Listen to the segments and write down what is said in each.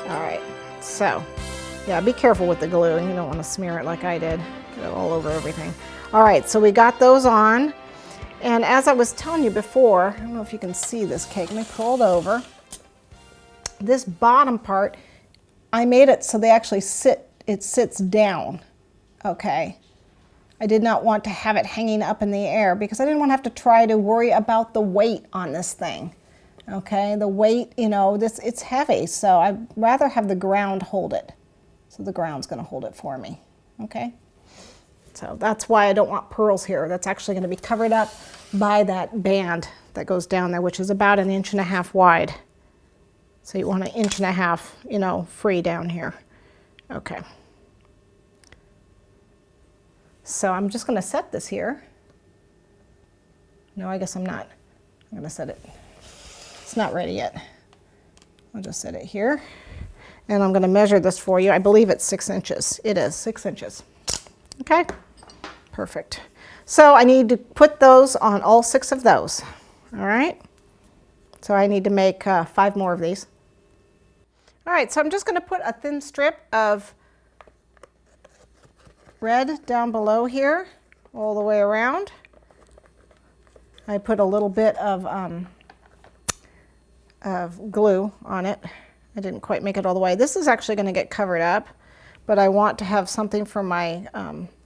All right, so yeah, be careful with the glue. You don't want to smear it like I did. Get it all over everything. All right, so we got those on. And as I was telling you before, I don't know if you can see this cake. Let me pull it over. This bottom part, I made it so they actually it sits down, okay? I did not want to have it hanging up in the air because I didn't want to have to try to worry about the weight on this thing, okay? The weight, you know, it's heavy, so I'd rather have the ground hold it. So the ground's gonna hold it for me, okay? So that's why I don't want pearls here. That's actually gonna be covered up by that band that goes down there, which is about 1.5 inches wide. So you want 1.5 inches, you know, free down here. Okay. So I'm just gonna set this here. No, I guess I'm not. I'm gonna set it. It's not ready yet. I'll just set it here. And I'm gonna measure this for you. I believe it's 6 inches. It is 6 inches. Okay, perfect. So I need to put those on all 6 of those, all right? So I need to make 5 more of these. All right, so I'm just gonna put a thin strip of red down below here, all the way around. I put a little bit of glue on it. I didn't quite make it all the way. This is actually gonna get covered up, but I want to have something for my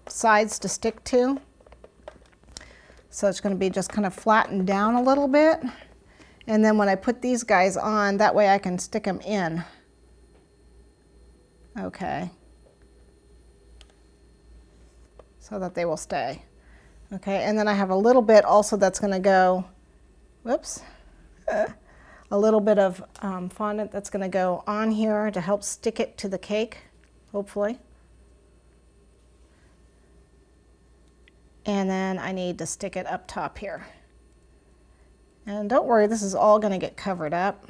sides to stick to. So it's gonna be just kind of flattened down a little bit. And then when I put these guys on, that way I can stick them in. Okay. So that they will stay. Okay, and then I have a little bit also that's gonna go, whoops, a little bit of fondant that's gonna go on here to help stick it to the cake, hopefully. And then I need to stick it up top here. And don't worry, this is all gonna get covered up.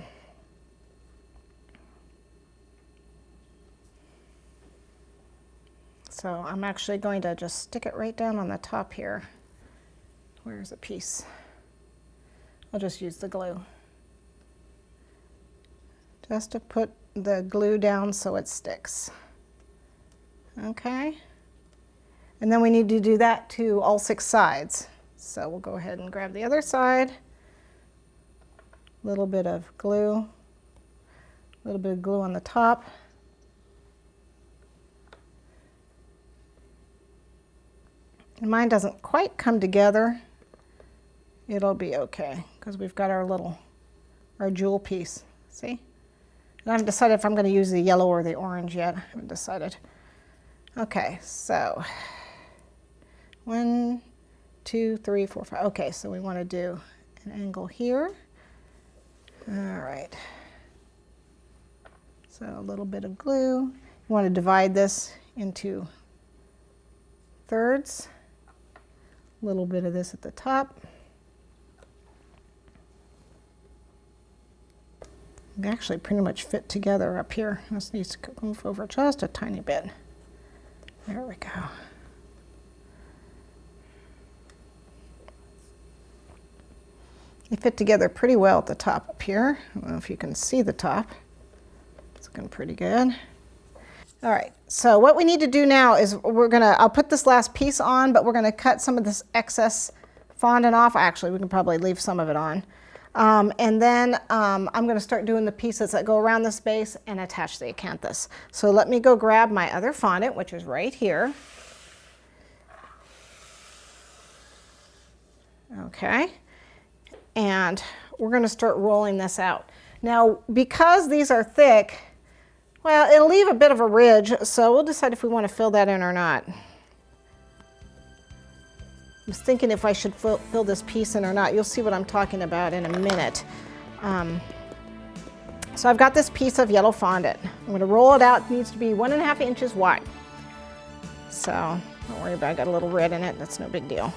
So I'm actually going to just stick it right down on the top here. Where's a piece? I'll just use the glue. Just to put the glue down so it sticks. Okay. And then we need to do that to all 6 sides. So we'll go ahead and grab the other side. A little bit of glue. A little bit of glue on the top. And mine doesn't quite come together. It'll be okay because we've got our jewel piece. See? And I haven't decided if I'm going to use the yellow or the orange yet. I haven't decided. Okay, so 1, 2, 3, 4, 5. Okay, so we want to do an angle here. All right. So a little bit of glue. You want to divide this into thirds. A little bit of this at the top. They actually pretty much fit together up here. This needs to move over just a tiny bit. There we go. They fit together pretty well at the top up here. I don't know if you can see the top. It's looking pretty good. All right, so what we need to do now is I'll put this last piece on, but we're gonna cut some of this excess fondant off. Actually, we can probably leave some of it on. And then I'm gonna start doing the pieces that go around this base and attach the acanthus. So let me go grab my other fondant, which is right here. Okay, and we're gonna start rolling this out. Now, because these are thick, well, it'll leave a bit of a ridge, so we'll decide if we want to fill that in or not. I was thinking if I should fill this piece in or not. You'll see what I'm talking about in a minute. So I've got this piece of yellow fondant. I'm going to roll it out. It needs to be 1.5 inches wide. So don't worry about it. I got a little red in it. That's no big deal.